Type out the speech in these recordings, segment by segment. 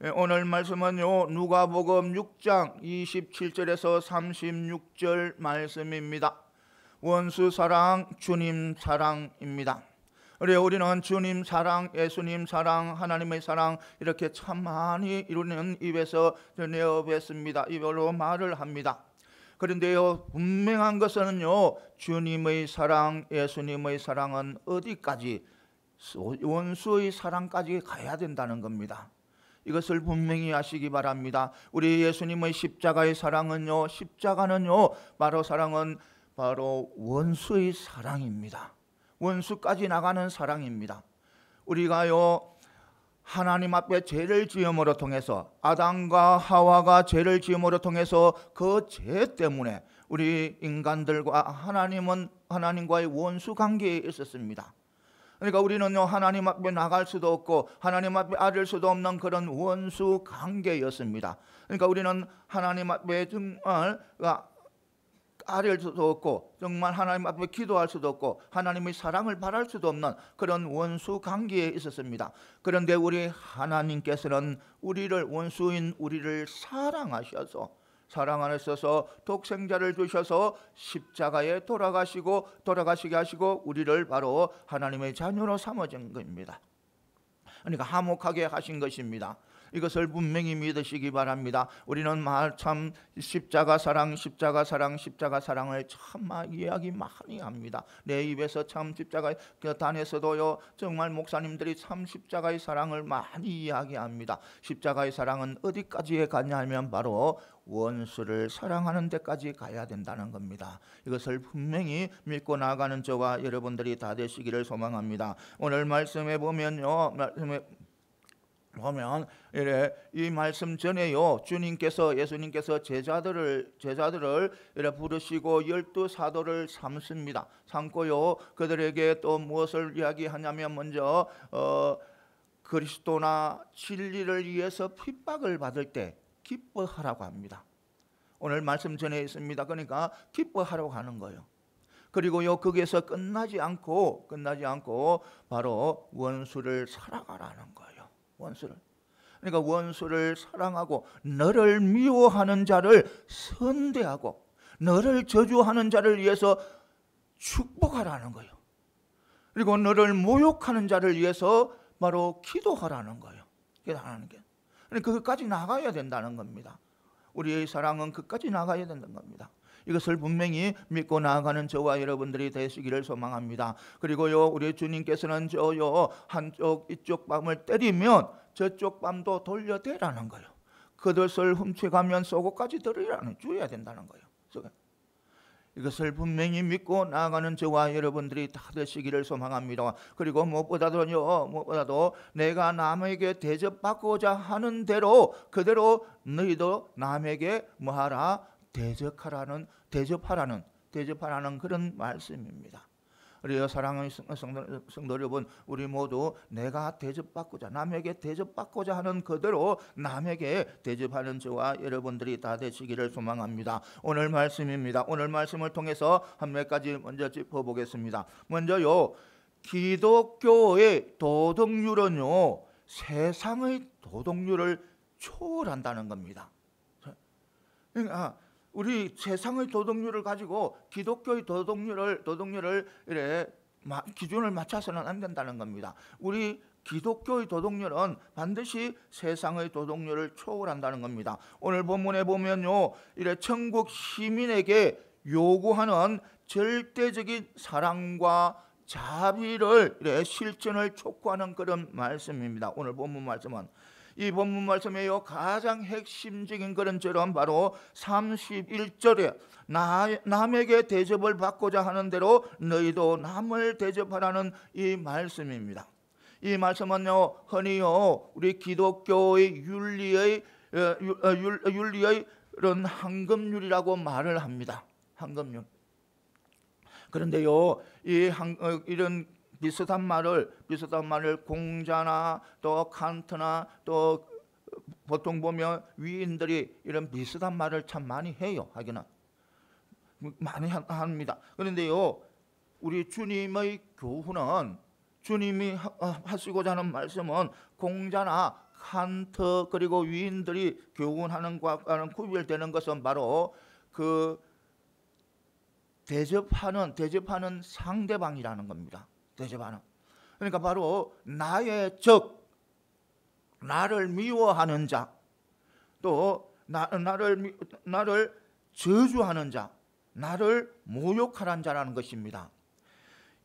오늘 말씀은요, 누가복음 6장 27절에서 36절 말씀입니다. 원수 사랑, 주님 사랑입니다. 우리는 주님 사랑, 예수님 사랑, 하나님의 사랑 이렇게 참 많이 이루는 입에서 내어 뵙습니다. 입으로 말을 합니다. 그런데요, 분명한 것은요, 주님의 사랑, 예수님의 사랑은 어디까지, 원수의 사랑까지 가야 된다는 겁니다. 이것을 분명히 아시기 바랍니다. 우리 예수님의 십자가의 사랑은요, 십자가는요, 사랑은 바로 원수의 사랑입니다. 원수까지 나가는 사랑입니다. 우리가요, 하나님 앞에 죄를 지음으로 통해서, 아담과 하와가 죄를 지음으로 통해서 그 죄 때문에 우리 인간들과 하나님과의 원수 관계에 있었습니다. 그러니까 우리는요, 하나님 앞에 나갈 수도 없고 하나님 앞에 아릴 수도 없는 그런 원수 관계였습니다. 그러니까 우리는 하나님 앞에 정말 아릴 수도 없고, 정말 하나님 앞에 기도할 수도 없고, 하나님의 사랑을 바랄 수도 없는 그런 원수 관계에 있었습니다. 그런데 우리 하나님께서는 원수인 우리를 사랑하셔서, 사랑 안에서 독생자를 주셔서 십자가에 돌아가시게 하시고 우리를 바로 하나님의 자녀로 삼으신 겁니다. 그러니까 화목하게 하신 것입니다. 이것을 분명히 믿으시기 바랍니다. 우리는 참 십자가 사랑을 참 이야기 많이 합니다. 내 입에서 참 십자가 단에서도요, 정말 목사님들이 참 십자가의 사랑을 많이 이야기합니다. 십자가의 사랑은 어디까지 가냐 하면 바로 원수를 사랑하는 데까지 가야 된다는 겁니다. 이것을 분명히 믿고 나아가는 저와 여러분들이 다 되시기를 소망합니다. 오늘 말씀에 보면요, 이 말씀 전에요, 예수님께서 제자들을 이렇게 부르시고 12사도를 삼고요, 그들에게 또 무엇을 이야기하냐면, 먼저 그리스도나 진리를 위해서 핍박을 받을 때 기뻐하라고 합니다. 오늘 말씀 전에 있습니다. 그러니까 기뻐하라고 하는 거예요. 그리고요, 거기에서 끝나지 않고 바로 원수를 사랑하라는 거예요. 그러니까 원수를 사랑하고, 너를 미워하는 자를 선대하고, 너를 저주하는 자를 위해서 축복하라는 거예요. 그리고 너를 모욕하는 자를 위해서 바로 기도하라는 거예요. 기도하는 게, 그러니까 그것까지 나가야 된다는 겁니다. 우리의 사랑은 끝까지 나가야 된다는 겁니다. 이것을 분명히 믿고 나아가는 저와 여러분들이 되시기를 소망합니다. 그리고요, 우리 주님께서는 이쪽 밤을 때리면 저쪽 밤도 돌려대라는 거예요. 그것을 훔쳐가면 속옷까지 줘야 된다는 거예요. 이것을 분명히 믿고 나아가는 저와 여러분들이 다 되시기를 소망합니다. 그리고 무엇보다도 내가 남에게 대접받고자 하는 대로 그대로 너희도 남에게 뭐하라? 대접하라는 그런 말씀입니다. 우리 사랑하는 성도 여러분, 우리 모두 남에게 대접받고자 하는 그대로 남에게 대접하는 저와 여러분들이 다 되시기를 소망합니다. 오늘 말씀입니다. 오늘 말씀을 통해서 한 몇 가지 먼저 짚어보겠습니다. 먼저요, 기독교의 도덕률은요, 세상의 도덕률을 초월한다는 겁니다. 그러니까 우리 세상의 도덕률을 가지고 기독교의 도덕률을 이래 기준을 맞춰서는 안 된다는 겁니다. 우리 기독교의 도덕률은 반드시 세상의 도덕률을 초월한다는 겁니다. 오늘 본문에 보면요, 이래 천국 시민에게 요구하는 절대적인 사랑과 자비를 이래 실천을 촉구하는 그런 말씀입니다. 오늘 본문 말씀은, 이 본문 말씀에요, 가장 핵심적인 그런 절은 바로 31절에 남에게 대접을 받고자 하는 대로 너희도 남을 대접하라는 이 말씀입니다. 이 말씀은요, 흔히요, 우리 기독교의 윤리의 이런 황금률이라고 말을 합니다. 황금률. 그런데요, 이런 비슷한 말을 공자나 또 칸트나 또 보통 보면 위인들이 이런 비슷한 말을 참 많이 해요. 하기는 많이 합니다. 그런데요, 우리 주님의 교훈은, 주님이 하시고자 하는 말씀은 공자나 칸트 그리고 위인들이 교훈하는 것과는 구별되는 것은 바로 그 대접하는 상대방이라는 겁니다. 대접하는. 그러니까 바로 나의 적, 나를 미워하는 자, 또 나를 저주하는 자, 나를 모욕하는 자라는 것입니다.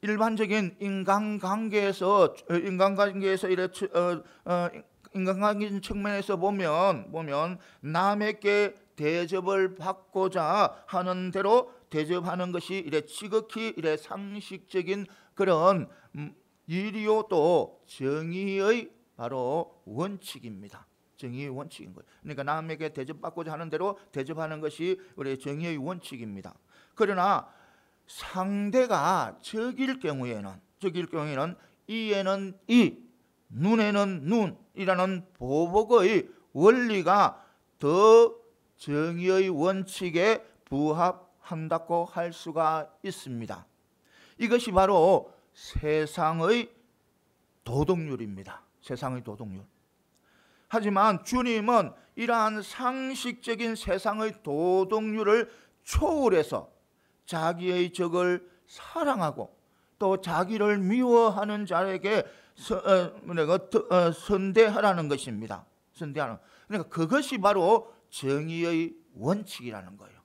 일반적인 인간관계에서 인간관계 측면에서 보면 남에게 대접을 받고자 하는 대로 대접하는 것이 지극히 상식적인 그런 이리요 또 정의의 바로 원칙입니다. 정의의 원칙인 거예요. 그러니까 남에게 대접받고자 하는 대로 대접하는 것이 우리의 정의의 원칙입니다. 그러나 상대가 적일 경우에는 이에는 이, 눈에는 눈이라는 보복의 원리가 더 정의의 원칙에 부합한다고 할 수가 있습니다. 이것이 바로 세상의 도덕률입니다. 세상의 도덕률. 하지만 주님은 이러한 상식적인 세상의 도덕률을 초월해서 자기의 적을 사랑하고 또 자기를 미워하는 자에게 선대하라는 것입니다. 선대하는. 그러니까 그것이 바로 정의의 원칙이라는 거예요.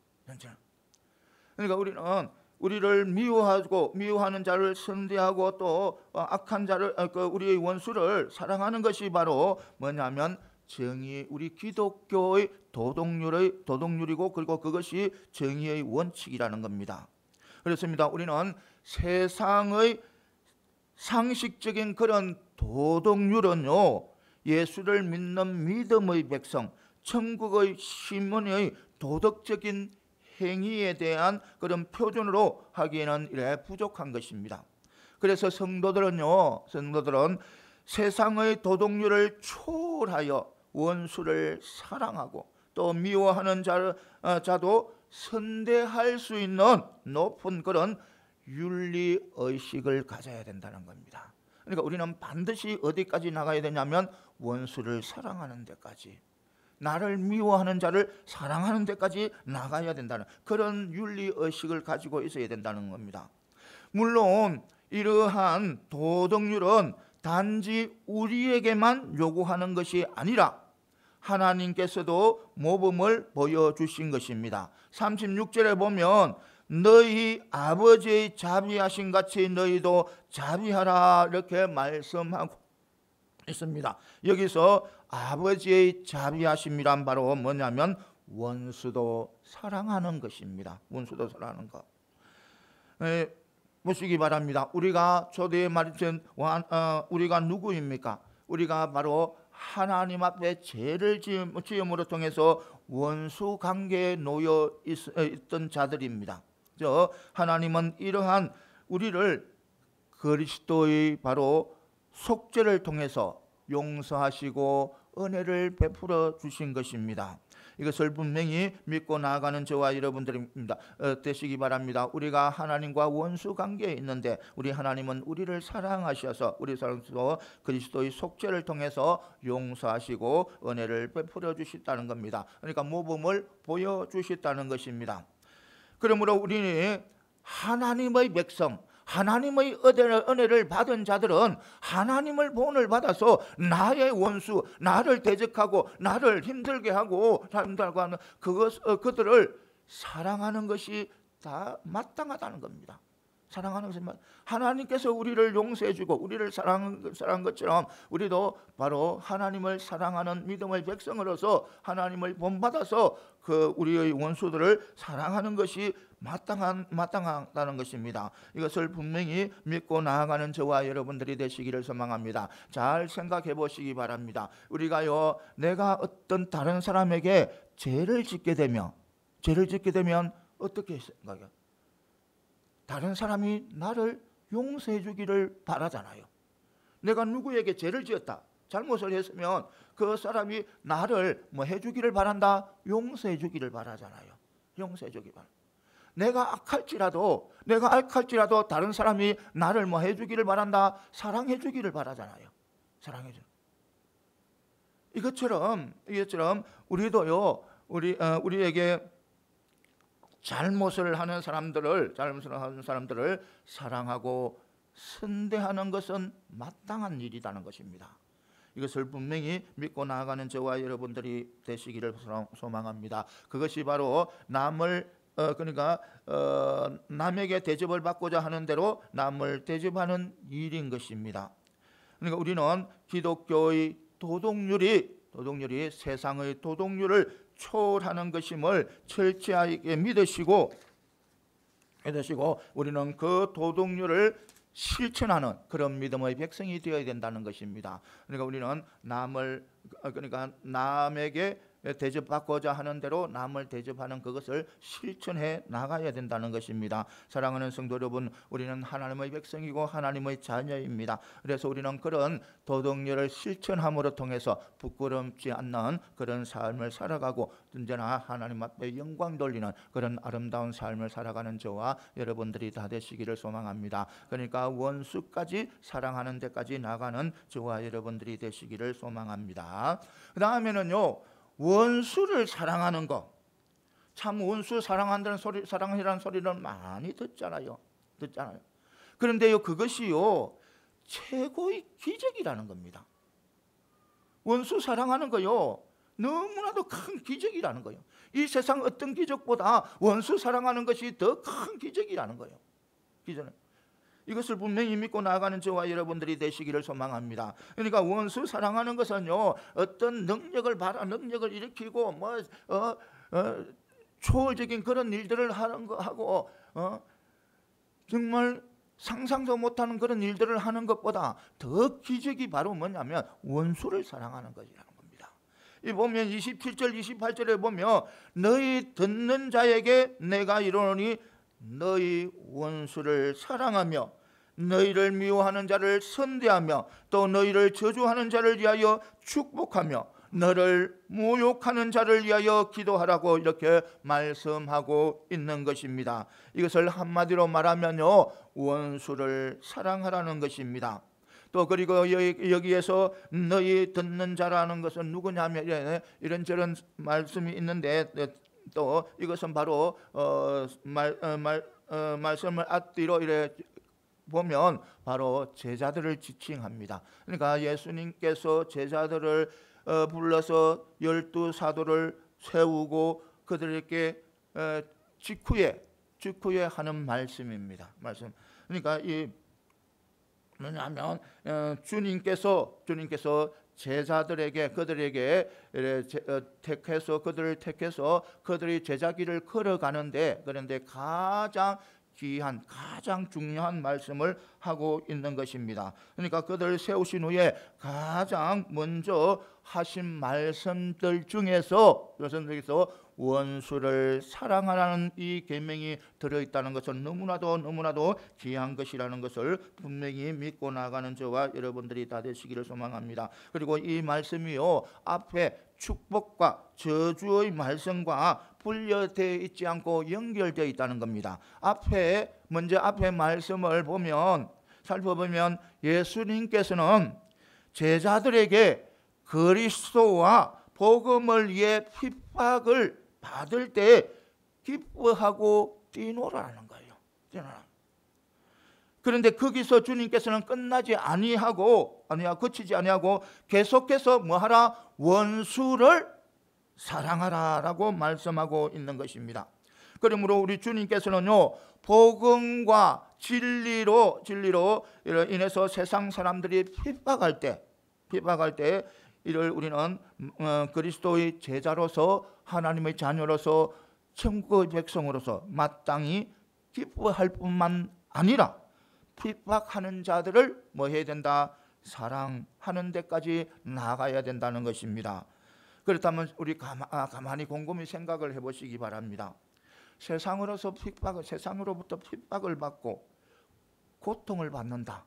그러니까 우리를 미워하는 자를 선대하고 또 악한 자를 우리의 원수를 사랑하는 것이 바로 뭐냐면 우리 기독교의 도덕률이고 그리고 그것이 정의의 원칙이라는 겁니다. 그렇습니다. 우리는 세상의 상식적인 그런 도덕률은요, 예수를 믿는 믿음의 백성, 천국의 시민의 도덕적인 행위에 대한 그런 표준으로 하기에는 부족한 것입니다. 그래서 성도들은 세상의 도덕률을 초월하여 원수를 사랑하고 또 미워하는 자도 선대할 수 있는 높은 그런 윤리의식을 가져야 된다는 겁니다. 그러니까 우리는 반드시 어디까지 나가야 되냐면 원수를 사랑하는 데까지, 나를 미워하는 자를 사랑하는 데까지 나가야 된다는 그런 윤리의식을 가지고 있어야 된다는 겁니다. 물론 이러한 도덕률은 단지 우리에게만 요구하는 것이 아니라 하나님께서도 모범을 보여주신 것입니다. 36절에 보면 너희 아버지의 자비하신 같이 너희도 자비하라 이렇게 말씀하고 있습니다. 여기서 아버지의 자비하심이란 바로 뭐냐면 원수도 사랑하는 것입니다. 원수도 사랑하는 것. 보시기 바랍니다. 우리가 초대에 말했던 우리가 누구입니까? 우리가 바로 하나님 앞에 죄를 지음으로 통해서 원수 관계에 놓여 있던 자들입니다. 하나님은 이러한 우리를 그리스도의 바로 속죄를 통해서 용서하시고 은혜를 베풀어 주신 것입니다. 이것을 분명히 믿고 나아가는 저와 여러분들입니다. 되시기 바랍니다. 우리가 하나님과 원수 관계에 있는데 우리 하나님은 우리를 사랑하셔서 우리 사랑하셔서 그리스도의 속죄를 통해서 용서하시고 은혜를 베풀어 주셨다는 겁니다. 그러니까 모범을 보여주셨다는 것입니다. 그러므로 우리는 하나님의 백성, 하나님의 은혜를 받은 자들은 하나님의 본을 받아서 나의 원수, 나를 대적하고 나를 힘들게 하고 사람들과 하는 그들을 사랑하는 것이 다 마땅하다는 겁니다. 사랑하는 것은 하나님께서 우리를 용서해주고 우리를 사랑한 것처럼 우리도 바로 하나님을 사랑하는 믿음의 백성으로서 하나님을 본받아서 우리의 원수들을 사랑하는 것이 마땅하다는 것입니다. 이것을 분명히 믿고 나아가는 저와 여러분들이 되시기를 소망합니다. 잘 생각해 보시기 바랍니다. 우리가요, 내가 어떤 다른 사람에게 죄를 짓게 되면 어떻게 생각해요? 다른 사람이 나를 용서해 주기를 바라잖아요. 내가 누구에게 죄를 지었다, 잘못을 했으면 그 사람이 나를 해주기를 바란다, 용서해 주기를 바라잖아요. 용서해 주기 바라. 내가 악할지라도 다른 사람이 나를 해주기를 바란다, 사랑해 주기를 바라잖아요. 사랑해 주. 이것처럼 우리도요, 우리에게 잘못을 하는 사람들을 사랑하고 선대하는 것은 마땅한 일이라는 것입니다. 이것을 분명히 믿고 나아가는 저와 여러분들이 되시기를 소망합니다. 그것이 바로 남에게 대접을 받고자 하는 대로 남을 대접하는 일인 것입니다. 그러니까 우리는 기독교의 도덕률이 세상의 도덕률을 초월하는 것임을 철저하게 믿으시고 우리는 그 도덕률을 실천하는 그런 믿음의 백성이 되어야 된다는 것입니다. 그러니까 우리는 남에게 대접받고자 하는 대로 남을 대접하는 그것을 실천해 나가야 된다는 것입니다. 사랑하는 성도 여러분, 우리는 하나님의 백성이고 하나님의 자녀입니다. 그래서 우리는 그런 도덕률을 실천함으로 통해서 부끄럽지 않는 그런 삶을 살아가고 언제나 하나님 앞에 영광 돌리는 그런 아름다운 삶을 살아가는 저와 여러분들이 다 되시기를 소망합니다. 그러니까 원수까지 사랑하는 데까지 나가는 저와 여러분들이 되시기를 소망합니다. 그 다음에는요, 원수를 사랑하는 거. 참 원수 사랑한다는 소리, 사랑이라는 소리를 많이 듣잖아요. 그런데요, 그것이요 최고의 기적이라는 겁니다. 원수 사랑하는 거요 너무나도 큰 기적이라는 거예요. 이 세상 어떤 기적보다 원수 사랑하는 것이 더 큰 기적이라는 거예요. 이것을 분명히 믿고 나아가는 저와 여러분들이 되시기를 소망합니다. 그러니까 원수 사랑하는 것은요, 어떤 능력을 일으키고 초월적인 그런 일들을 하는 거 하고 정말 상상도 못하는 그런 일들을 하는 것보다 더 기적이 바로 뭐냐면 원수를 사랑하는 것이라는 겁니다. 이 보면 27절 28절에 보면 너희 듣는 자에게 내가 이르노니 너희 원수를 사랑하며 너희를 미워하는 자를 선대하며 또 너희를 저주하는 자를 위하여 축복하며 너를 모욕하는 자를 위하여 기도하라고 이렇게 말씀하고 있는 것입니다. 이것을 한마디로 말하면요, 원수를 사랑하라는 것입니다. 또 그리고 여기에서 너희 듣는 자라는 것은 누구냐면 이런저런 말씀이 있는데 또 이것은 바로 말씀을 앞뒤로 이래 보면 바로 제자들을 지칭합니다. 그러니까 예수님께서 제자들을 불러서 12사도를 세우고 그들에게 직후에 하는 말씀입니다. 그러니까 이 뭐냐면 주님께서 제자들에게 그들에게 그들을 택해서 그들이 제자길을 걸어가는데 그런데 가장 귀한 가장 중요한 말씀을 하고 있는 것입니다. 그러니까 그들을 세우신 후에 가장 먼저 하신 말씀들 중에서 원수를 사랑하라는 이 계명이 들어있다는 것은 너무나도 귀한 것이라는 것을 분명히 믿고 나가는 저와 여러분들이 다 되시기를 소망합니다. 그리고 이 말씀이요 앞에 축복과 저주의 말씀과 분려되어 있지 않고 연결되어 있다는 겁니다. 먼저 앞에 말씀을 살펴보면 예수님께서는 제자들에게 그리스도와 복음을 위해 핍박을 받을 때 기뻐하고 뛰노라는 거예요. 그런데 거기서 주님께서는 그치지 아니하고 계속해서 뭐하라? 원수를 사랑하라라고 말씀하고 있는 것입니다. 그러므로 우리 주님께서는요 복음과 진리로 인해서 세상 사람들이 핍박할 때 이를 우리는 그리스도의 제자로서 하나님의 자녀로서 천국의 백성으로서 마땅히 기뻐할 뿐만 아니라 핍박하는 자들을 뭐 해야 된다? 사랑하는 데까지 나아가야 된다는 것입니다. 그렇다면 우리 가만히 곰곰이 생각을 해보시기 바랍니다. 세상으로부터 핍박을 받고 고통을 받는다.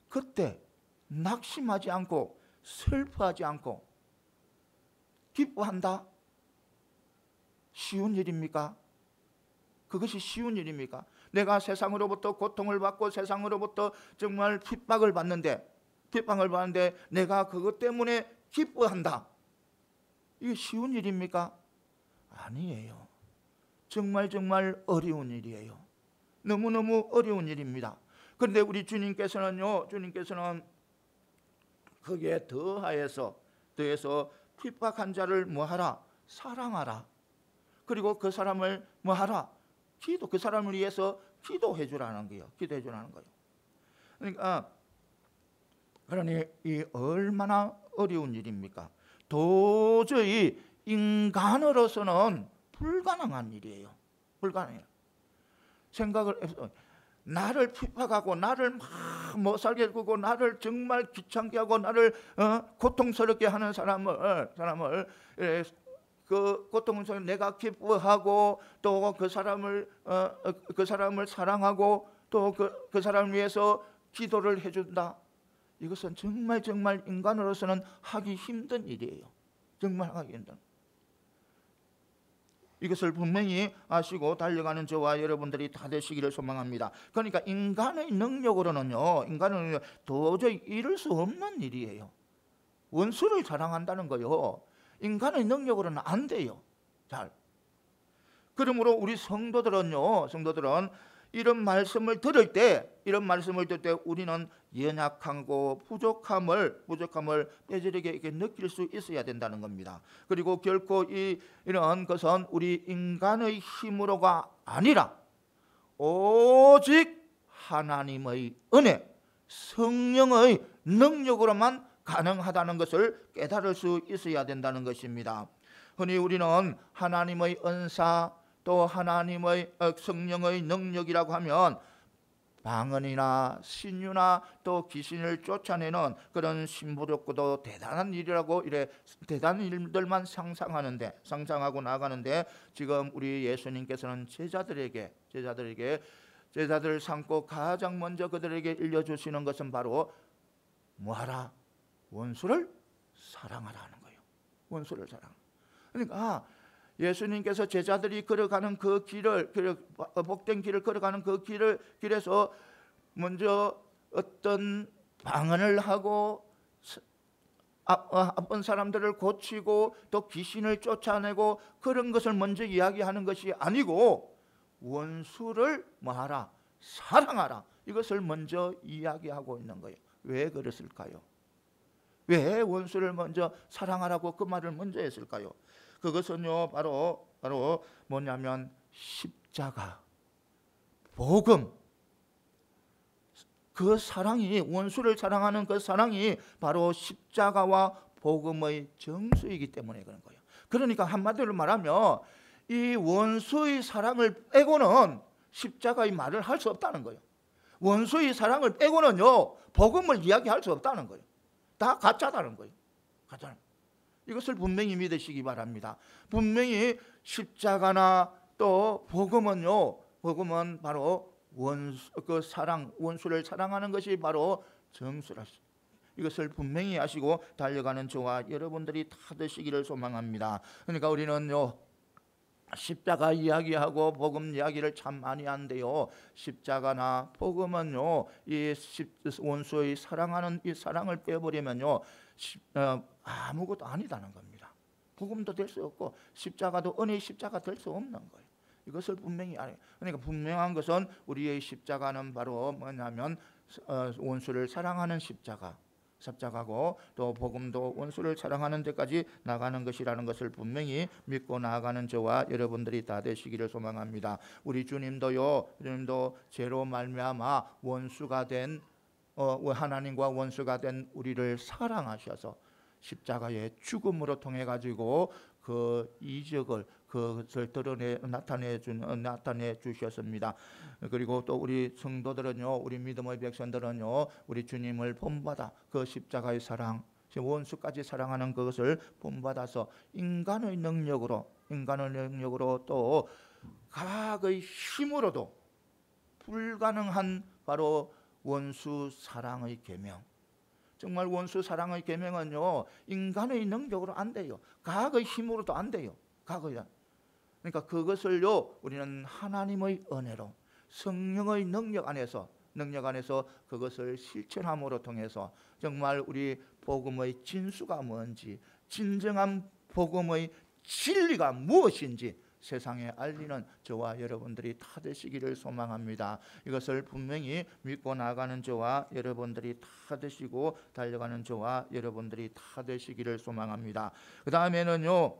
그때 낙심하지 않고 슬퍼하지 않고 기뻐한다? 쉬운 일입니까? 그것이 쉬운 일입니까? 내가 세상으로부터 고통을 받고 세상으로부터 정말 핍박을 받는데 핍박을 받는데 내가 그것 때문에 기뻐한다. 이게 쉬운 일입니까? 아니에요. 정말 어려운 일이에요. 너무너무 어려운 일입니다. 그런데 우리 주님께서는 거기에 더해서 핍박한 자를 뭐하라? 사랑하라. 그리고 그 사람을 뭐하라? 그 사람을 위해서 기도해 주라는 거예요. 기도해 주라는 거예요. 그러니 이 얼마나 어려운 일입니까? 도저히 인간으로서는 불가능한 일이에요. 불가능해요. 생각을 해서 나를 핍박하고 나를 막 못 살게 구고 나를 정말 귀찮게 하고 나를 고통스럽게 하는 사람을 그 고통스러운 내가 기뻐하고 또 그 사람을 사랑하고 또 그 사람을 위해서 기도를 해준다. 이것은 정말 인간으로서는 하기 힘든 일이에요. 정말 하기 힘든. 이것을 분명히 아시고 달려가는 저와 여러분들이 다 되시기를 소망합니다. 그러니까 인간의 능력으로는요, 인간은 도저히 이룰 수 없는 일이에요. 원수를 사랑한다는 거요, 인간의 능력으로는 안 돼요. 잘. 그러므로 우리 성도들은 이런 말씀을 들을 때 우리는 연약하고 부족함을 뼈저리게 이렇게 느낄 수 있어야 된다는 겁니다. 그리고 결코 이런 것은 우리 인간의 힘으로가 아니라 오직 하나님의 은혜, 성령의 능력으로만 가능하다는 것을 깨달을 수 있어야 된다는 것입니다. 흔히 우리는 하나님의 은사 또 하나님의 성령의 능력이라고 하면 방언이나 신유나 또 귀신을 쫓아내는 그런 신부롭고도 대단한 일이라고 대단한 일들만 상상하고 나가는데, 지금 우리 예수님께서는 제자들을 삼고 가장 먼저 그들에게 일러주시는 것은 바로 뭐하라? 원수를 사랑하라는 거예요. 원수를 사랑. 그러니까 예수님께서 제자들이 걸어가는 그 길을, 복된 길을 걸어가는 그 길에서 먼저 어떤 방언을 하고 아픈 사람들을 고치고 또 귀신을 쫓아내고 그런 것을 먼저 이야기하는 것이 아니고 원수를 뭐하라? 사랑하라. 이것을 먼저 이야기하고 있는 거예요. 왜 그랬을까요? 왜 원수를 먼저 사랑하라고 그 말을 먼저 했을까요? 그것은요, 바로 뭐냐면 십자가, 복음, 그 사랑이, 원수를 사랑하는 그 사랑이 바로 십자가와 복음의 정수이기 때문에 그런 거예요. 그러니까 한마디로 말하면 이 원수의 사랑을 빼고는 십자가의 말을 할 수 없다는 거예요. 원수의 사랑을 빼고는요, 복음을 이야기할 수 없다는 거예요. 다 가짜다는 거예요. 가짜. 이것을 분명히 믿으시기 바랍니다. 분명히 십자가나 또 복음은 바로 원수를 사랑하는 것이 바로 정수라. 이것을 분명히 아시고 달려가는 저와 여러분들이 다 되시기를 소망합니다. 그러니까 우리는요, 십자가 이야기하고 복음 이야기를 참 많이 하는데요, 십자가나 복음은요, 이 원수의 사랑하는 이 사랑을 빼버리면요, 아무것도 아니다는 겁니다. 복음도 될 수 없고 십자가도 은혜의 십자가 될 수 없는 거예요. 이것을 분명히 알아요. 그러니까 분명한 것은 우리의 십자가는 바로 뭐냐면 원수를 사랑하는 십자가고 또 복음도 원수를 사랑하는 데까지 나가는 것이라는 것을 분명히 믿고 나아가는 저와 여러분들이 다 되시기를 소망합니다. 우리 주님도 죄로 말미암아 원수가 된 하나님과 원수가 된 우리를 사랑하셔서 십자가의 죽음으로 통해 가지고 그 이적을 그것을 나타내 주셨습니다. 그리고 또 우리 성도들은요, 우리 믿음의 백성들은요, 우리 주님을 본받아 그 십자가의 사랑, 원수까지 사랑하는 그것을 본받아서 인간의 능력으로 또 각의 힘으로도 불가능한 바로 원수 사랑의 계명. 정말 원수 사랑의 계명은요, 인간의 능력으로 안 돼요. 과거의 힘으로도 안 돼요. 그러니까 그것을요, 우리는 하나님의 은혜로 성령의 능력 안에서 능력 안에서 그것을 실천함으로 통해서 정말 우리 복음의 진수가 뭔지, 진정한 복음의 진리가 무엇인지 세상에 알리는 저와 여러분들이 다 되시기를 소망합니다. 이것을 분명히 믿고 나가는 저와 여러분들이 다 되시고 달려가는 저와 여러분들이 다 되시기를 소망합니다. 그 다음에는요,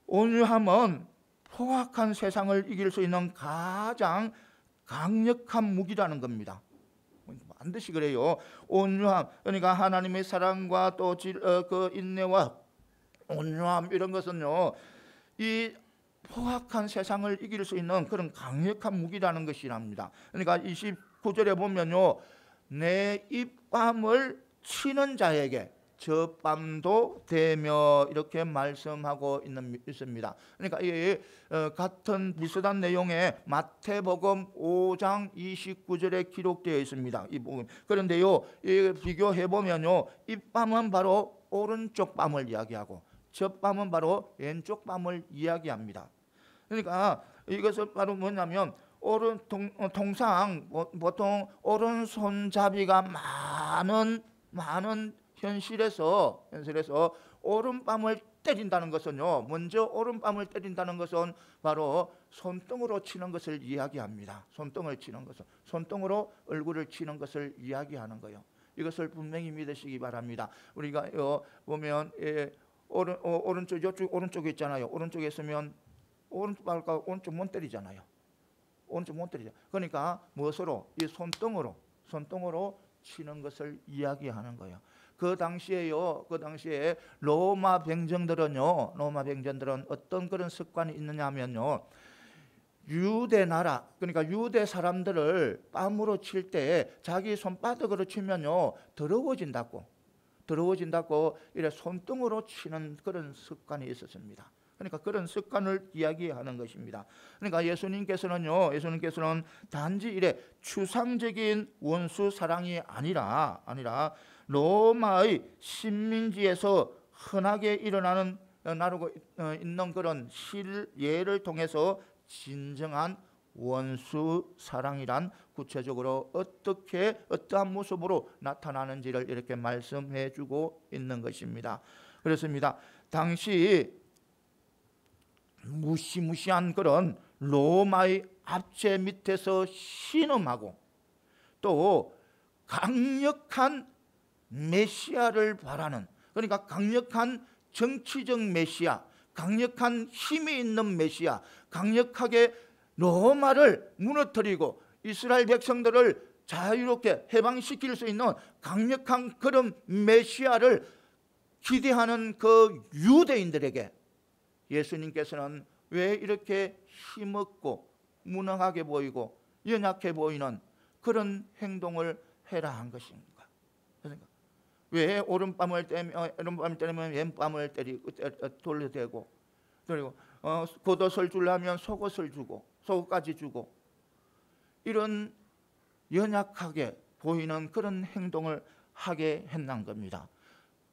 온유함은 포악한 세상을 이길 수 있는 가장 강력한 무기라는 겁니다. 반드시 그래요. 온유함, 그러니까 하나님의 사랑과 또 그 인내와 온유함, 이런 것은요, 이 포악한 세상을 이길 수 있는 그런 강력한 무기라는 것이랍니다. 그러니까 29절에 보면요, 내 입밤을 치는 자에게 저 밤도 되며, 이렇게 말씀하고 있습니다. 그러니까 이 같은 비슷한 내용의 마태복음 5장 29절에 기록되어 있습니다. 이 부분. 그런데요, 비교해 보면요, 입밤은 바로 오른쪽 밤을 이야기하고 저 밤은 바로 왼쪽 밤을 이야기합니다. 그러니까 이것은 바로 뭐냐면, 통상 보통 오른손잡이가 많은 현실에서 오른밤을 때린다는 것은요, 먼저 오른밤을 때린다는 것은 바로 손등으로 치는 것을 이야기합니다. 손등을 치는 것은, 손등으로 얼굴을 치는 것을 이야기하는 거예요. 이것을 분명히 믿으시기 바랍니다. 우리가 보면 오른쪽, 이쪽 오른쪽에 있잖아요. 오른쪽에 있으면 오른쪽 못 때리잖아요. 오른쪽 못 때리죠. 그러니까 무엇으로? 이 손등으로 치는 것을 이야기하는 거예요. 그 당시에 로마 병정들은 어떤 그런 습관이 있느냐면요, 유대 나라, 그러니까 유대 사람들을 뺨으로 칠 때 자기 손바닥으로 치면요 더러워진다고 이래 손등으로 치는 그런 습관이 있었습니다. 그러니까 그런 습관을 이야기하는 것입니다. 그러니까 예수님께서는 단지 이래 추상적인 원수 사랑이 아니라 로마의 식민지에서 흔하게 나르고 있는 그런 실예를 통해서 진정한 원수 사랑이란 구체적으로 어떠한 모습으로 나타나는지를 이렇게 말씀해 주고 있는 것입니다. 그렇습니다. 당시 무시무시한 그런 로마의 압제 밑에서 신음하고 또 강력한 메시아를 바라는, 그러니까 강력한 정치적 메시아, 강력한 힘이 있는 메시아, 강력하게 로마를 무너뜨리고 이스라엘 백성들을 자유롭게 해방시킬 수 있는 강력한 그런 메시아를 기대하는 그 유대인들에게 예수님께서는 왜 이렇게 힘없고 무능하게 보이고 연약해 보이는 그런 행동을 해라 한 것입니까? 그러니까 왜 오른밤을 때리면 왼밤을 돌려대고, 그리고 겉옷을 주려면 속옷을 주고 속옷까지 주고, 이런 연약하게 보이는 그런 행동을 하게 했는 겁니다.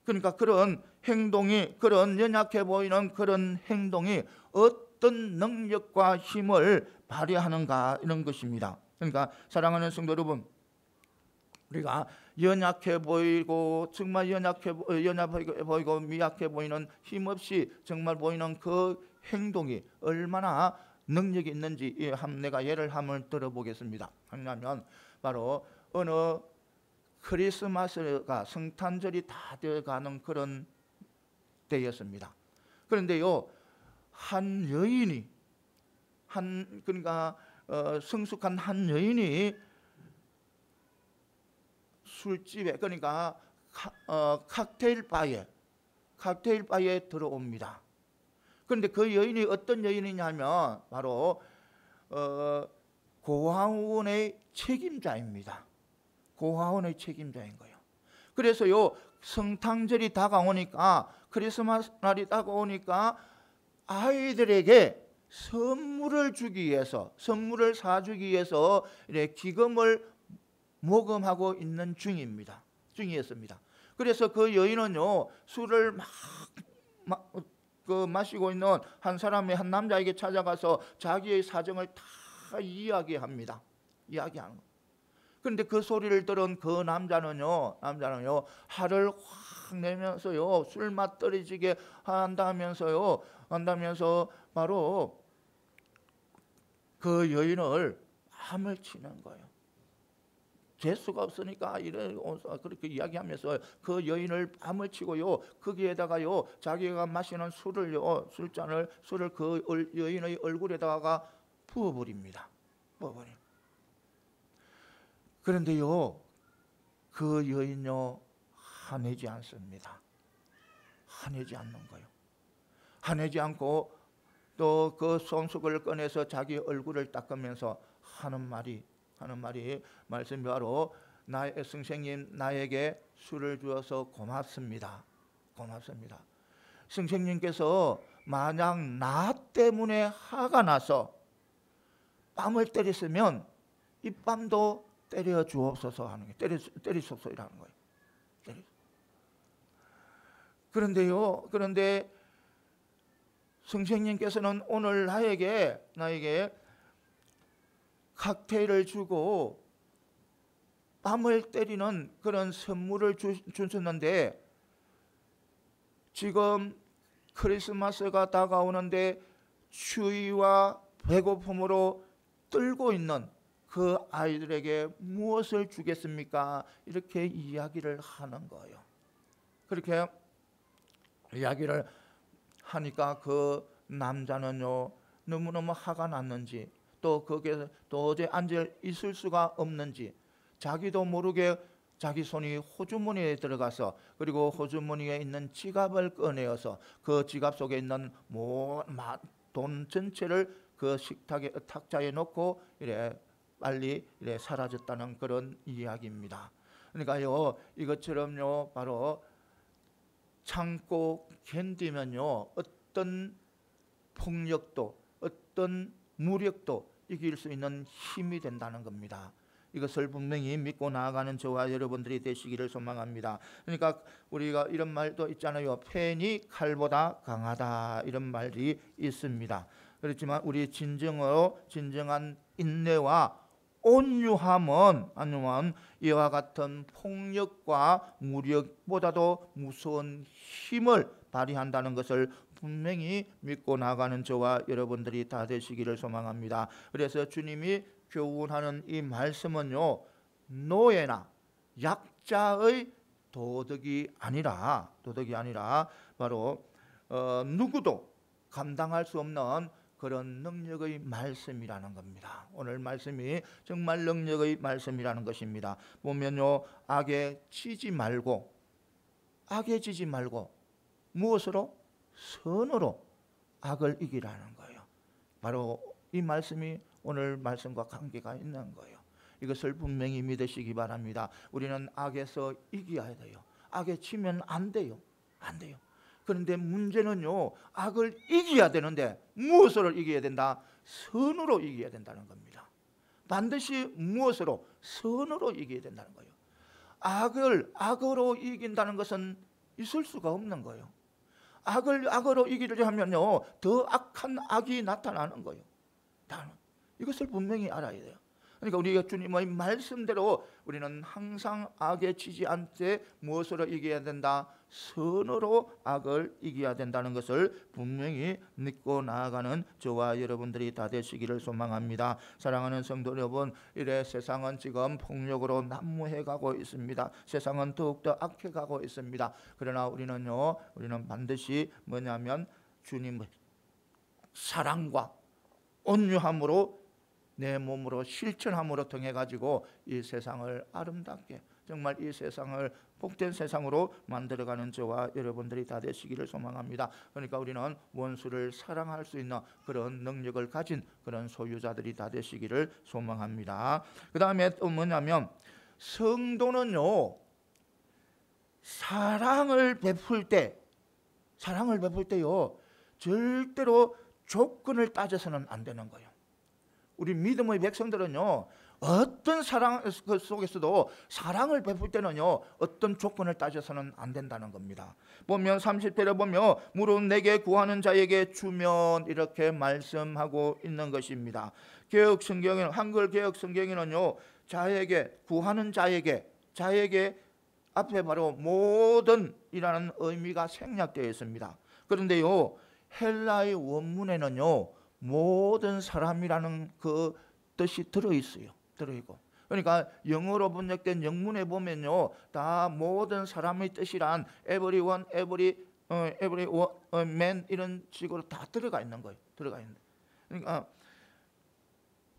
그러니까 그런 연약해 보이는 그런 행동이 어떤 능력과 힘을 발휘하는가, 이런 것입니다. 그러니까 사랑하는 성도 여러분, 우리가 연약해 보이고 정말 연약해 보이고 미약해 보이는, 힘없이 정말 보이는 그 행동이 얼마나 능력이 있는지 내가 예를 한번 들어보겠습니다. 왜냐하면 바로 어느 크리스마스가 성탄절이 다 되어가는 그런 때였습니다. 그런데요, 한 여인이 성숙한 한 여인이 술집에, 그러니까 칵테일 바에 들어옵니다. 그런데 그 여인이 어떤 여인이냐면 바로 고아원의 책임자입니다. 고아원의 책임자인 거예요. 그래서요, 성탄절이 다가오니까, 크리스마스 날이 다가오니까 아이들에게 선물을 사주기 위해서 이렇게 기금을 모금하고 있는 중이었습니다. 그래서 그 여인은요, 술을 마시고 있는 한 남자에게 찾아가서 자기의 사정을 다 이야기합니다. 이야기하는 거예요. 그런데 그 소리를 들은 그 남자는요 화를 확 내면서요 술맛 떨어지게 한다면서 바로 그 여인을 암을 치는 거예요. 재수가 없으니까 그렇게 이야기하면서 그 여인을 암을 치고요 거기에다가요 자기가 마시는 술을 그 여인의 얼굴에다가 부어버립니다. 그런데요 그 여인요 화내지 않습니다. 화내지 않는 거예요. 화내지 않고 또 그 손수건을 꺼내서 자기 얼굴을 닦으면서 하는 말이 말씀이 바로 나의 선생님 나에게 술을 주어서 고맙습니다. 선생님께서 만약 나 때문에 화가 나서 뺨을 때렸으면 이 뺨도 때려 주옵소서 하는 게 때리소서라는 거예요. 그런데 선생님께서는 오늘 나에게 칵테일을 주고 뺨을 때리는 그런 선물을 주셨는데 지금 크리스마스가 다가오는데 추위와 배고픔으로 떨고 있는 그 아이들에게 무엇을 주겠습니까? 이렇게 이야기를 하는 거예요. 그렇게 이야기를 하니까 그 남자는요 너무너무 화가 났는지 또 거기에 도저히 앉아 있을 수가 없는지 자기도 모르게 자기 손이 호주머니에 들어가서 그리고 호주머니에 있는 지갑을 꺼내어서 그 지갑 속에 있는 돈 전체를 그 식탁에 탁자에 놓고 빨리 사라졌다는 그런 이야기입니다. 그러니까요 이것처럼요 바로 참고 견디면요 어떤 폭력도 어떤 무력도 이길 수 있는 힘이 된다는 겁니다. 이것을 분명히 믿고 나아가는 저와 여러분들이 되시기를 소망합니다. 그러니까 우리가 이런 말도 있잖아요. 펜이 칼보다 강하다 이런 말이 있습니다. 그렇지만 우리 진정한 인내와 온유함은 이와 같은 폭력과 무력보다도 무서운 힘을 발휘한다는 것을 분명히 믿고 나가는 저와 여러분들이 다 되시기를 소망합니다. 그래서 주님이 교훈하는 이 말씀은요 노예나 약자의 도덕이 아니라 바로 누구도 감당할 수 없는 그런 능력의 말씀이라는 겁니다. 오늘 말씀이 정말 능력의 말씀이라는 것입니다. 보면요 악에 지지 말고 무엇으로? 선으로 악을 이기라는 거예요. 바로 이 말씀이 오늘 말씀과 관계가 있는 거예요. 이것을 분명히 믿으시기 바랍니다. 우리는 악에서 이겨야 돼요. 악에 치면 안 돼요. 그런데 문제는요 악을 이겨야 되는데 무엇으로 이겨야 된다? 선으로 이겨야 된다는 겁니다. 반드시 무엇으로? 선으로 이겨야 된다는 거예요. 악으로 이긴다는 것은 있을 수가 없는 거예요. 악으로 이기려 하면요 더 악한 악이 나타나는 거예요. 이것을 분명히 알아야 돼요. 그러니까 우리가 주님의 말씀대로 우리는 항상 악에 지지 않되 무엇으로 이겨야 된다? 선으로 악을 이겨야 된다는 것을 분명히 믿고 나아가는 저와 여러분들이 다 되시기를 소망합니다. 사랑하는 성도 여러분, 세상은 지금 폭력으로 난무해가고 있습니다. 세상은 더욱더 악해가고 있습니다. 그러나 우리는 반드시 주님의 사랑과 온유함으로 내 몸으로 실천함으로 통해 가지고 이 세상을 아름답게 정말 이 세상을 복된 세상으로 만들어가는 저와 여러분들이 다 되시기를 소망합니다. 그러니까 우리는 원수를 사랑할 수 있는 그런 능력을 가진 그런 소유자들이 다 되시기를 소망합니다. 그 다음에 또 성도는요 사랑을 베풀 때요 절대로 조건을 따져서는 안 되는 거예요. 우리 믿음의 백성들은요 어떤 사랑 속에서도 사랑을 베풀 때는요, 어떤 조건을 따져서는 안 된다는 겁니다. 보면 30절에 보면 무릇 내게 구하는 자에게 주면 이렇게 말씀하고 있는 것입니다. 개혁 성경에는, 한글 개혁 성경에는요, 자에게, 구하는 자에게 앞에 바로 모든이라는 의미가 생략되어 있습니다. 그런데요, 헬라의 원문에는요, 모든 사람이라는 그 뜻이 들어있어요. 들어있고. 그러니까 영어로 번역된 영문에 보면요, 다 모든 사람의 뜻이란 everyone, every man 이런 식으로 다 들어가 있는 거예요. 들어가 있는.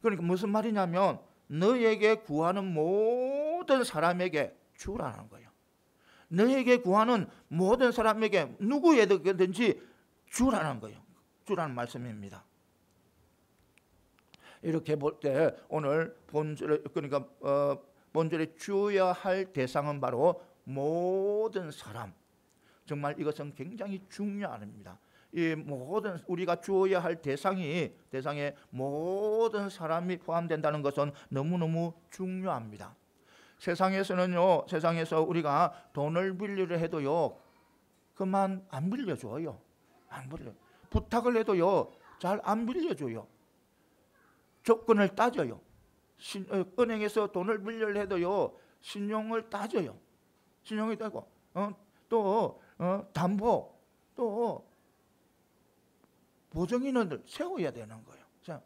그러니까 무슨 말이냐면 너에게 구하는 모든 사람에게 주라는 거예요. 너에게 구하는 모든 사람에게 누구에게든지 주라는 거예요. 주라는 말씀입니다. 이렇게 볼 때 오늘 본절에, 그러니까 본절에 주어야 할 대상은 바로 모든 사람. 정말 이것은 굉장히 중요한 일입니다. 이 모든 우리가 주어야 할 대상에 모든 사람이 포함된다는 것은 너무너무 중요합니다. 세상에서는요, 세상에서 우리가 돈을 빌리려 해도요, 그만 안 빌려줘요. 안 빌려. 부탁을 해도요, 잘 안 빌려줘요. 조건을 따져요. 은행에서 돈을 빌리려 해도요, 신용을 따져요. 신용이 따고, 또 담보, 또 보증인을 세워야 되는 거예요. 자,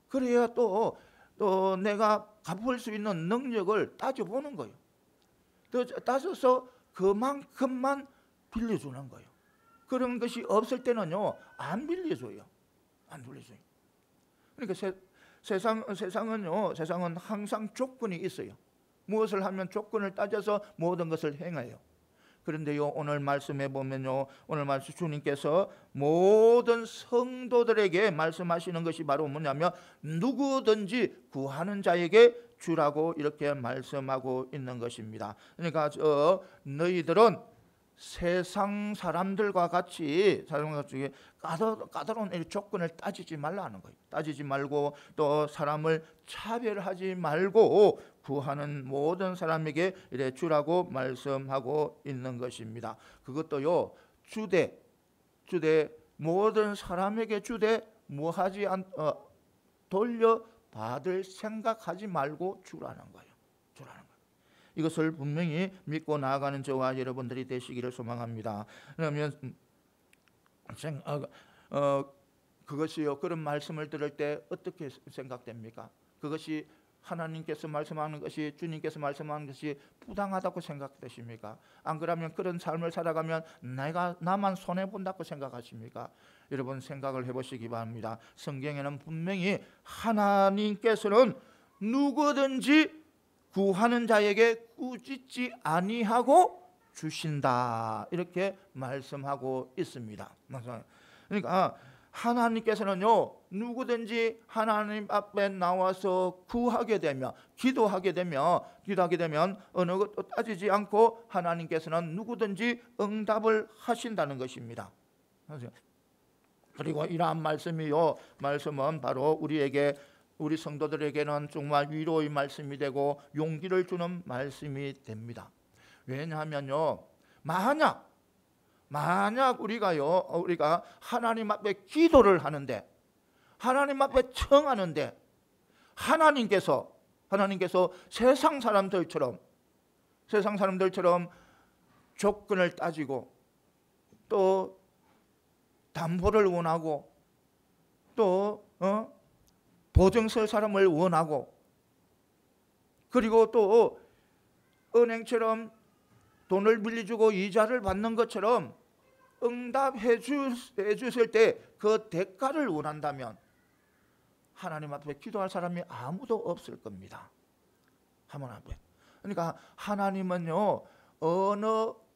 그래야 또 내가 갚을 수 있는 능력을 따져보는 거예요. 또 따져서 그만큼만 빌려주는 거예요. 그런 것이 없을 때는요, 안 빌려줘요. 안 빌려줘요. 그러니까 세상은 항상 조건이 있어요. 무엇을 하면 조건을 따져서 모든 것을 행해요. 그런데요, 오늘 말씀해 보면요, 오늘 말씀 주님께서 모든 성도들에게 말씀하시는 것이 바로 뭐냐면 누구든지 구하는 자에게 주라고 이렇게 말씀하고 있는 것입니다. 그러니까 너희들은 세상 사람들과 같이 까다로운 조건을 따지지 말라는 거예요. 따지지 말고 또 사람을 차별하지 말고 구하는 모든 사람에게 이래 주라고 말씀하고 있는 것입니다. 그것도요, 주되 모든 사람에게 주되 돌려받을 생각하지 말고 주라는 거예요. 주라는 거예요. 이것을 분명히 믿고 나아가는 저와 여러분들이 되시기를 소망합니다. 그러면 그것이요, 그런 말씀을 들을 때 어떻게 생각됩니까? 그것이 하나님께서 말씀하는 것이, 주님께서 말씀하는 것이 부당하다고 생각되십니까? 안 그러면 그런 삶을 살아가면 나만 손해본다고 생각하십니까? 여러분 생각을 해보시기 바랍니다. 성경에는 분명히 하나님께서는 누구든지 구하는 자에게 꾸짖지 아니하고 주신다, 이렇게 말씀하고 있습니다. 그러니까 하나님께서는요, 누구든지 하나님 앞에 나와서 구하게 되면, 기도하게 되면 어느 것도 따지지 않고 하나님께서는 누구든지 응답을 하신다는 것입니다. 그리고 이러한 말씀은 바로 우리 성도들에게는 정말 위로의 말씀이 되고 용기를 주는 말씀이 됩니다. 왜냐하면요, 만약 우리가 하나님 앞에 기도를 하는데, 하나님 앞에 청하는데 하나님께서 세상 사람들처럼 조건을 따지고 또 담보를 원하고 또 보증 쓸 사람을 원하고, 그리고 또 은행처럼 돈을 빌려주고 이자를 받는 것처럼 응답해 주실 때 그 대가를 원한다면 하나님 앞에 기도할 사람이 아무도 없을 겁니다. 하나님 앞에. 그러니까 하나님은요, 어느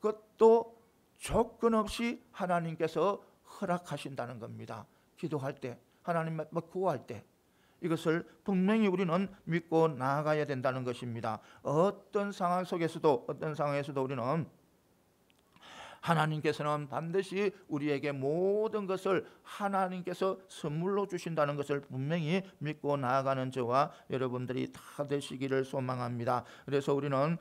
것도 조건 없이 하나님께서 허락하신다는 겁니다. 기도할 때, 하나님 앞에 구할 때. 이것을 분명히 우리는 믿고 나아가야 된다는 것입니다. 어떤 상황 속에서도 우리는 하나님께서는 반드시 우리에게 모든 것을 하나님께서 선물로 주신다는 것을 분명히 믿고 나아가는 저와 여러분들이 다 되시기를 소망합니다. 그래서 우리는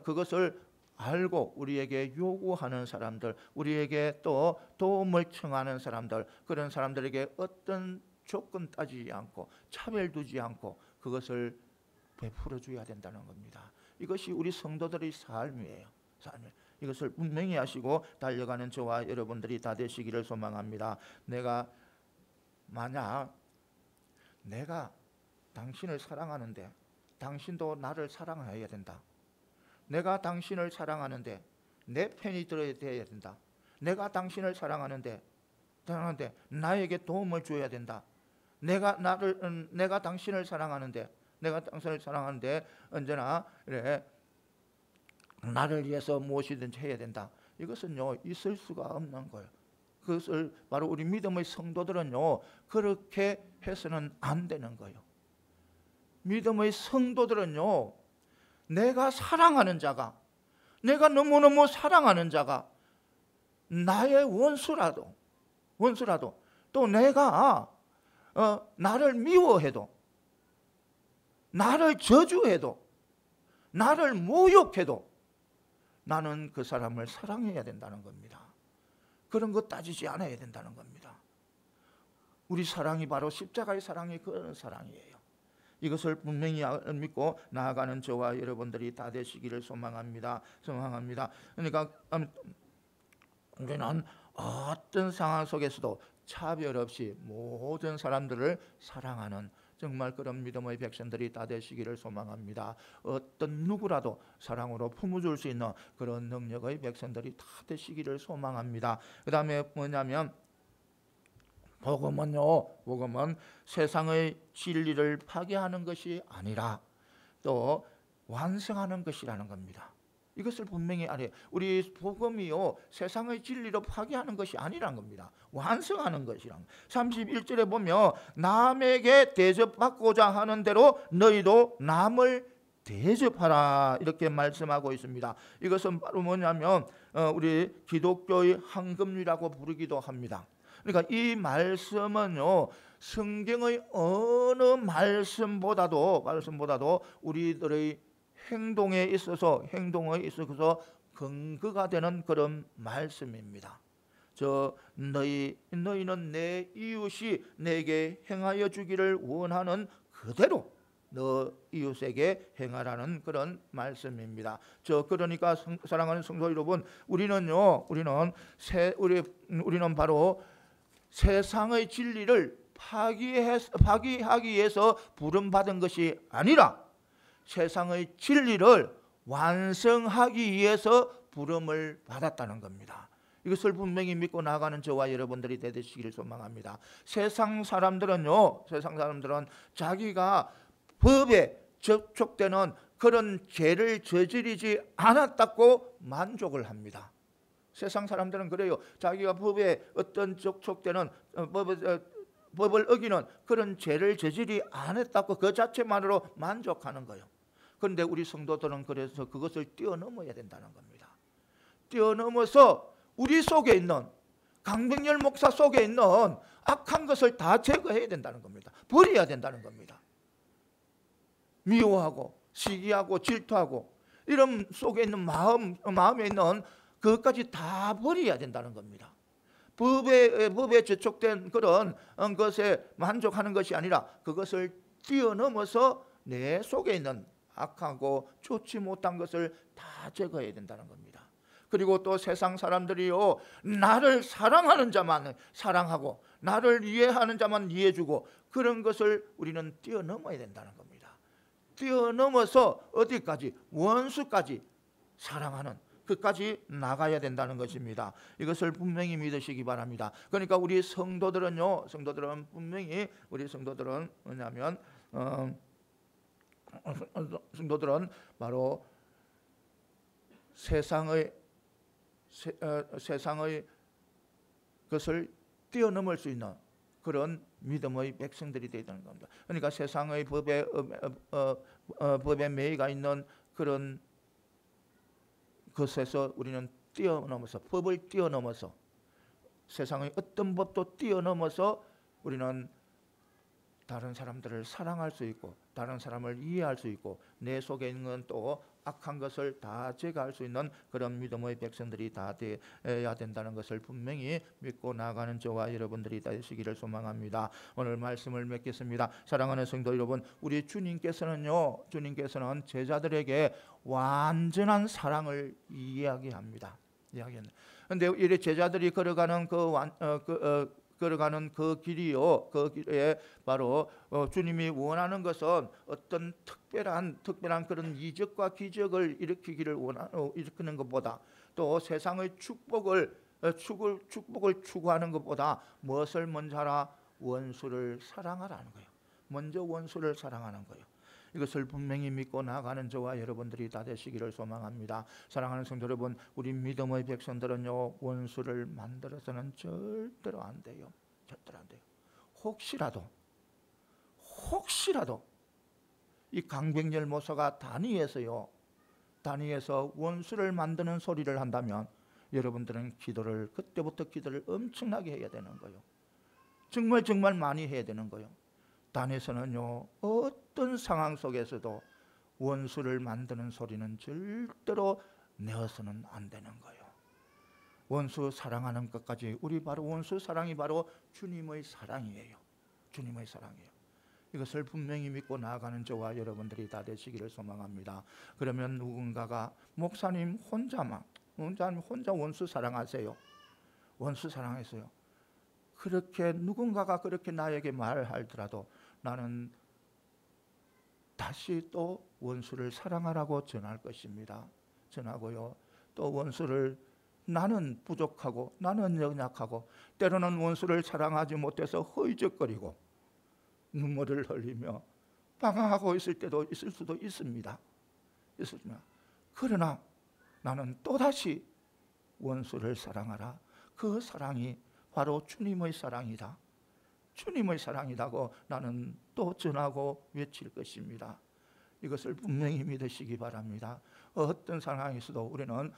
그것을 알고 우리에게 요구하는 사람들, 우리에게 또 도움을 청하는 사람들, 그런 사람들에게 어떤 조건 따지지 않고 차별 두지 않고 그것을 베풀어 줘야 된다는 겁니다. 이것이 우리 성도들의 삶이에요. 이것을 분명히 하시고 달려가는 저와 여러분들이 다 되시기를 소망합니다. 만약 내가 당신을 사랑하는데 당신도 나를 사랑해야 된다. 내가 당신을 사랑하는데 내 편이 들어야 된다. 내가 당신을 사랑하는데 나에게 도움을 줘야 된다. 내가 당신을 사랑하는데 언제나 그래 나를 위해서 무엇이든지 해야 된다. 이것은요 있을 수가 없는 거예요. 그것을 바로 우리 믿음의 성도들은요 그렇게 해서는 안 되는 거예요. 믿음의 성도들은요 내가 사랑하는 자가, 내가 너무너무 사랑하는 자가 나의 원수라도 또 내가 나를 미워해도, 나를 저주해도, 나를 모욕해도 나는 그 사람을 사랑해야 된다는 겁니다. 그런 거 따지지 않아야 된다는 겁니다. 우리 사랑이 바로 십자가의 사랑이 그런 사랑이에요. 이것을 분명히 믿고 나아가는 저와 여러분들이 다 되시기를 소망합니다. 그러니까 우리는 어떤 상황 속에서도 차별 없이 모든 사람들을 사랑하는 정말 그런 믿음의 백성들이 다 되시기를 소망합니다. 어떤 누구라도 사랑으로 품어줄 수 있는 그런 능력의 백성들이 다 되시기를 소망합니다. 그 다음에 뭐냐면 복음은 세상의 진리를 파괴하는 것이 아니라 또 완성하는 것이라는 겁니다. 이것을 분명히 알아요. 우리 복음이요 세상의 진리로 파괴하는 것이 아니란 겁니다. 완성하는 것이란. 31절에 보면 남에게 대접받고자 하는 대로 너희도 남을 대접하라 이렇게 말씀하고 있습니다. 이것은 바로 뭐냐면 우리 기독교의 황금률이라고 부르기도 합니다. 그러니까 이 말씀은요 성경의 어느 말씀보다도 우리들의 행동에 있어서 근거가 되는 그런 말씀입니다. 너희는 내 이웃이 내게 행하여 주기를 원하는 그대로 너 이웃에게 행하라는 그런 말씀입니다. 그러니까 사랑하는 성도 여러분, 우리는 바로 세상의 진리를 파기하기 위해서 부름받은 것이 아니라 세상의 진리를 완성하기 위해서 부름을 받았다는 겁니다. 이것을 분명히 믿고 나가는 저와 여러분들이 되시기를 소망합니다. 세상 사람들은 자기가 법에 접촉되는 그런 죄를 저지르지 않았다고 만족을 합니다. 세상 사람들은 그래요. 자기가 법에 어떤 접촉되는 법을 어기는 그런 죄를 저지르지 않았다고 그 자체만으로 만족하는 거예요. 그런데 우리 성도들은 그래서 그것을 뛰어넘어야 된다는 겁니다. 뛰어넘어서 우리 속에 있는 강병열 목사 속에 있는 악한 것을 다 제거해야 된다는 겁니다. 버려야 된다는 겁니다. 미워하고 시기하고 질투하고 이런 속에 있는 마음에 있는 그것까지 다 버려야 된다는 겁니다. 법에 저촉된 그런 것에 만족하는 것이 아니라 그것을 뛰어넘어서 내 속에 있는 악하고 좋지 못한 것을 다 제거해야 된다는 겁니다. 그리고 또 세상 사람들이요 나를 사랑하는 자만 사랑하고 나를 이해하는 자만 이해해주고 그런 것을 우리는 뛰어넘어야 된다는 겁니다. 뛰어넘어서 어디까지? 원수까지 사랑하는 끝까지 나가야 된다는 것입니다. 이것을 분명히 믿으시기 바랍니다. 그러니까 우리 성도들은 분명히 뭐냐면 성도들은 바로 세상의 것을 뛰어넘을 수 있는 그런 믿음의 백성들이 되어야 되는 겁니다. 그러니까 세상의 법에 매이가 있는 그런 것에서 우리는 뛰어넘어서, 법을 뛰어넘어서, 세상의 어떤 법도 뛰어넘어서 우리는 다른 사람들을 사랑할 수 있고 다른 사람을 이해할 수 있고 내 속에 있는 또 악한 것을 다 제거할 수 있는 그런 믿음의 백성들이 다 되어야 된다는 것을 분명히 믿고 나아가는 저와 여러분들이 되시기를 소망합니다. 오늘 말씀을 맺겠습니다. 사랑하는 성도 여러분, 우리 주님께서는 제자들에게 완전한 사랑을 이야기합니다. 그런데 이 제자들이 걸어가는 걸어가는 그 길이요, 그 길에 바로 주님이 원하는 것은 어떤 특별한 그런 이적과 기적을 일으키는 것보다, 또 세상의 축복을 추구하는 것보다 무엇을 먼저 하라? 원수를 사랑하라는 거예요. 먼저 원수를 사랑하는 거예요. 이것을 분명히 믿고 나아가는 저와 여러분들이 다 되시기를 소망합니다. 사랑하는 성도 여러분, 우리 믿음의 백성들은요, 원수를 만들어서는 절대로 안 돼요. 절대로 안 돼요. 혹시라도 이 강병렬 모서가 단위에서 원수를 만드는 소리를 한다면 여러분들은 그때부터 기도를 엄청나게 해야 되는 거예요. 정말 많이 해야 되는 거예요. 단에서는요, 어떤 상황 속에서도 원수를 만드는 소리는 절대로 내어서는 안 되는 거예요. 원수 사랑하는 것까지 바로 원수 사랑이 바로 주님의 사랑이에요. 주님의 사랑이에요. 이것을 분명히 믿고 나아가는 저와 여러분들이 다 되시기를 소망합니다. 그러면 누군가가 목사님 혼자 원수 사랑하세요. 원수 사랑하세요. 그렇게 누군가가 그렇게 나에게 말하더라도 나는 다시 또 원수를 사랑하라고 전할 것입니다. 전하고요. 또 원수를 나는 부족하고 나는 연약하고 때로는 원수를 사랑하지 못해서 허이적거리고 눈물을 흘리며 방황하고 있을 수도 있습니다. 그러나 나는 또다시 원수를 사랑하라. 그 사랑이 바로 주님의 사랑이다. 주님의 사랑이라고 나는 또 전하고 외칠 것입니다. 이것을 분명히 믿으시기 바랍니다. 어떤 상황에서도 우리는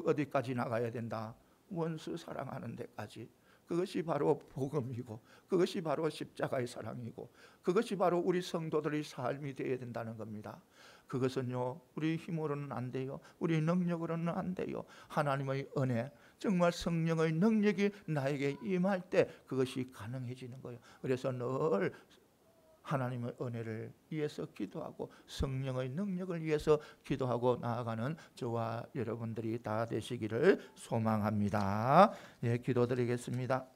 어디까지 나가야 된다? 원수 사랑하는 데까지. 그것이 바로 복음이고 그것이 바로 십자가의 사랑이고 그것이 바로 우리 성도들의 삶이 되어야 된다는 겁니다. 그것은요, 우리 힘으로는 안 돼요. 우리 능력으로는 안 돼요. 하나님의 은혜, 정말 성령의 능력이 나에게 임할 때 그것이 가능해지는 거예요. 그래서 늘 하나님의 은혜를 위해서 기도하고 성령의 능력을 위해서 기도하고 나아가는 저와 여러분들이 다 되시기를 소망합니다. 예, 기도드리겠습니다.